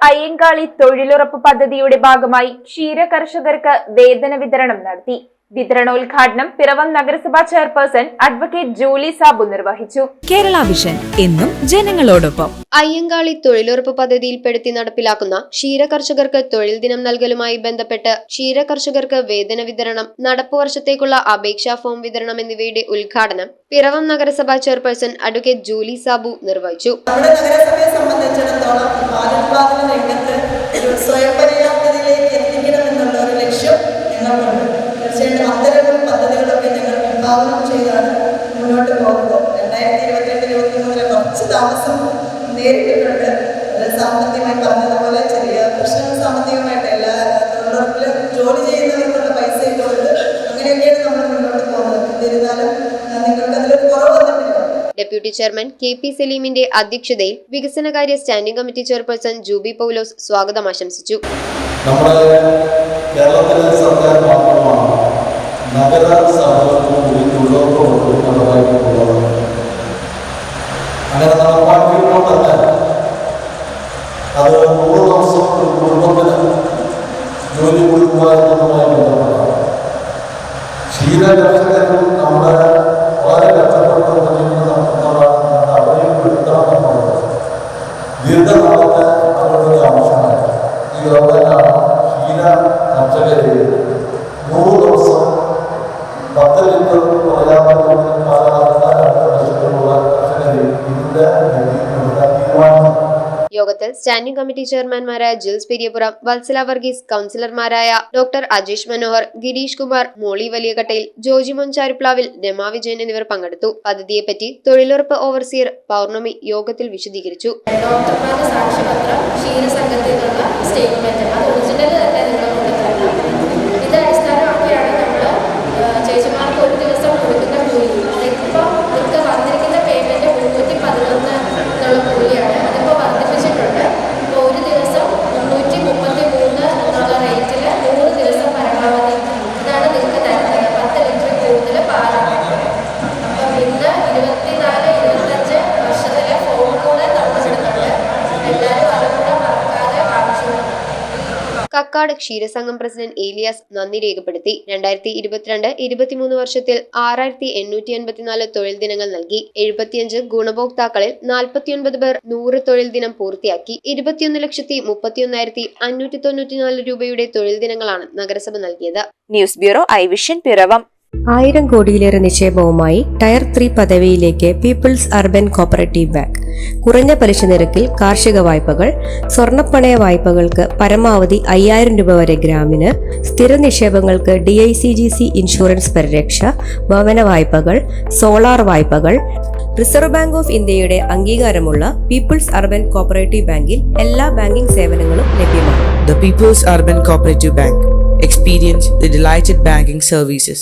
അയ്യങ്കാളി തൊഴിലുറപ്പ് പദ്ധതിയുടെ ഭാഗമായി ക്ഷീര കർഷകർക്ക് വേതന വിതരണം നടത്തി. വിതരണോദ്ഘാടനം പിറവം നഗരസഭാ ചെയർപേഴ്സൺ അഡ്വക്കേറ്റ് ജൂലി സാബു നിർവഹിച്ചു. കേരള വിഷൻ എന്നും ജനങ്ങളോടൊപ്പം. അയ്യങ്കാളി തൊഴിലുറപ്പ് പദ്ധതിയിൽപ്പെടുത്തി നടപ്പിലാക്കുന്ന ക്ഷീര കർഷകർക്ക് തൊഴിൽ ദിനം നൽകലുമായി ബന്ധപ്പെട്ട് ക്ഷീര കർഷകർക്ക് വേതന വിതരണം, നടപ്പു വർഷത്തേക്കുള്ള അപേക്ഷാ ഫോം വിതരണം എന്നിവയുടെ ഉദ്ഘാടനം പിറവം നഗരസഭാ ചെയർപേഴ്സൺ അഡ്വക്കേറ്റ് ജൂലി സാബു നിർവഹിച്ചു. നമ്മുടെ നഗരസഭയെ സംബന്ധിച്ചിടത്തോളം പാലുൽപാദന രംഗത്ത് ഒരു സ്വയം പര്യാപ്തതയിലേക്ക് എത്തിക്കണമെന്നുള്ള ഒരു ലക്ഷ്യം ഞങ്ങൾക്കുണ്ട്. തീർച്ചയായിട്ടും അത്തരം പദ്ധതികളൊക്കെ ഞങ്ങൾ വിഭാവനം ചെയ്താണ് മുന്നോട്ട് പോകുന്നത്. 2022-23 കുറച്ച് താമസം നേരിട്ടിട്ടുണ്ട്. സാമ്പത്തികമായി പറഞ്ഞതുപോലെ ചെറിയ പ്രശ്നങ്ങൾ സാമ്പത്തികമായിട്ട് എല്ലാ തൊഴിലുറപ്പിലും ജോലി ചെയ്യുന്നവർക്കുള്ള പൈസ ഇട്ടുകൊണ്ട് അങ്ങനെയൊക്കെയാണ് നമ്മൾ മുന്നോട്ട് പോകുന്നത്. എന്നിരുന്നാലും നിങ്ങൾക്ക് അതിലൊരു കുറവ് വന്നിട്ടില്ല. ഡെപ്യൂട്ടി ചെയർമാൻ KP സലീമിന്റെ അധ്യക്ഷതയിൽ വികസനകാര്യ സ്റ്റാൻഡിംഗ് കമ്മിറ്റി ചെയർപേഴ്സൺ ജൂബി പൗലോസ് സ്വാഗതം ആശംസിച്ചു. നമ്മുടെ കേരളത്തിലെ സർക്കാർ മാത്രമാണ് നഗരസഭകൾക്കും കൂടി തൊഴിലുറപ്പ് നടപ്പാക്കിയിട്ടുള്ളത്. അങ്ങനെ നടപ്പാക്കിയപ്പോൾ തന്നെ അത് 100 ദിവസം കുടുംബത്തിന് ജോലി കൊടുക്കുക എന്നതുമായി ബന്ധപ്പെട്ടതാണ്. ക്ഷീര കർഷകരും നമ്മുടെ വളരെ കഷ്ടപ്പെട്ട് ജീവിതം നടത്തുന്നവരാണ്. അവരെയും പെടുത്തണമെന്നുള്ളത് ദീർഘനാളത്തെ അവരുടെ ആവശ്യമാണ്. ഈ ഗവൺമെന്റാണ് ക്ഷീര കർഷകരെ 100 ദിവസം 10 ലിറ്റർ പറയാനുള്ള കർഷകരെ ഇതിന്റെ തീരുമാനം. യോഗത്തിൽ സ്റ്റാൻഡിംഗ് കമ്മിറ്റി ചെയർമാൻമാരായ ജിൽസ് പെരിയപുരം, വത്സല വർഗീസ്, കൗൺസിലർമാരായ ഡോക്ടർ അജേഷ് മനോഹർ, ഗിരീഷ് കുമാർ, മോളി വലിയകട്ടയിൽ, ജോജി മൊഞ്ചാരുപ്ലാവിൽ, രമ വിജയൻ എന്നിവർ പങ്കെടുത്തു. പദ്ധതിയെപ്പറ്റി തൊഴിലുറപ്പ് ഓവർസിയർ പൗർണമി യോഗത്തിൽ വിശദീകരിച്ചു. ഡോക്ടർമാരുടെ സാക്ഷ്യപത്രം, ക്ഷീരസംഘത്തിൽ നിന്നുള്ള സ്റ്റേറ്റ്മെന്റ്, അത് ഒറിജിനൽ തന്നെ നിങ്ങൾ കൊണ്ടുതരണം. ഇത് അടിസ്ഥാനമാക്കിയാണ് നമ്മൾ ചേച്ചിമാർക്ക് ഒരു ദിവസം കൊടുക്കുന്ന കൂലി. അതിപ്പോൾ നിങ്ങൾക്ക് വന്നിരിക്കുന്ന പേയ്മെന്റ് 311 എന്നുള്ള കൂലിയാണ്. അതിപ്പോൾ വർദ്ധിപ്പിച്ചിട്ടുണ്ട്. ഇപ്പോൾ ഒരു ദിവസം 333 എന്നുള്ള റേറ്റിൽ 100 ദിവസം പരമാവധി ഇതാണ് നിങ്ങൾക്ക് തരുന്നത്. 10 ലിറ്റർ കൂടുതൽ പാലാണ്. അപ്പം ഇന്ന് 24-25 വർഷത്തിലെ ഫോൺ കൂടെ നമ്മൾ ഇടുന്നുണ്ട്. എല്ലാവരും അതുകൂടെ മറക്കാതെ ആവശ്യമുണ്ട്. കക്കാട് ക്ഷീരസംഘം പ്രസിഡന്റ് ഏലിയാസ് നന്ദി രേഖപ്പെടുത്തി. 2022-23 വർഷത്തിൽ 6854 തൊഴിൽ ദിനങ്ങൾ നൽകി. 75 ഗുണഭോക്താക്കളിൽ 49 പേർ 100 തൊഴിൽ ദിനം പൂർത്തിയാക്കി. 21,31,594 രൂപയുടെ തൊഴിൽ ദിനങ്ങളാണ് നഗരസഭ നൽകിയത്. News bureau I vision Piravom. 1000 കോടിയിലേറെ നിക്ഷേപവുമായി ടയർ 3 പദവിയിലേക്ക് പീപ്പിൾസ് അർബൻ കോപ്പറേറ്റീവ് ബാങ്ക്. കുറഞ്ഞ പലിശ നിരക്കിൽ കാർഷിക വായ്പകൾ, സ്വർണ്ണപ്പണയ വായ്പകൾക്ക് പരമാവധി 5000 രൂപ വരെ ഗ്രാമിന്, സ്ഥിര നിക്ഷേപങ്ങൾക്ക് DICGC ഇൻഷുറൻസ് പരിരക്ഷ, ഭവന വായ്പകൾ, സോളാർ വായ്പകൾ. റിസർവ് ബാങ്ക് ഓഫ് ഇന്ത്യയുടെ അംഗീകാരമുള്ള പീപ്പിൾസ് അർബൻ കോപ്പറേറ്റീവ് ബാങ്കിൽ എല്ലാ ബാങ്കിംഗ് സേവനങ്ങളും ലഭ്യമാണ്. The People's Urban Cooperative Bank. Experience the delighted banking services.